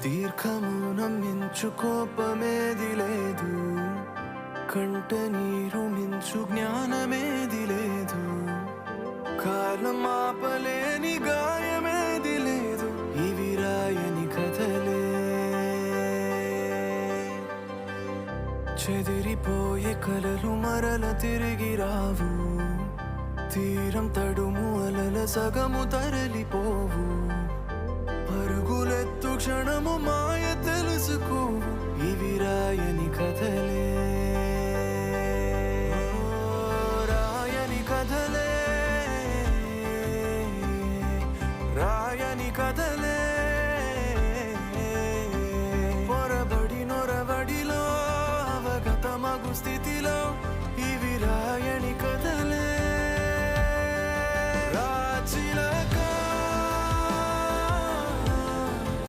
దీర్ఘమౌనం మించు కోపమేది లేదు, కంట నీరు మించు జ్ఞానమేది లేదు, కాలం ఆపలేని గాయమేది లేదు, ఇవి రాయని కథలే. చెదిరిపోయే కలలు మరల తిరిగి రావు, తీరం తడుము అలల సగము తరలిపోవు, పరుగులెత్తు క్షణము మాయ తెలుసుకోవు, ఇవి రాయని కథలే.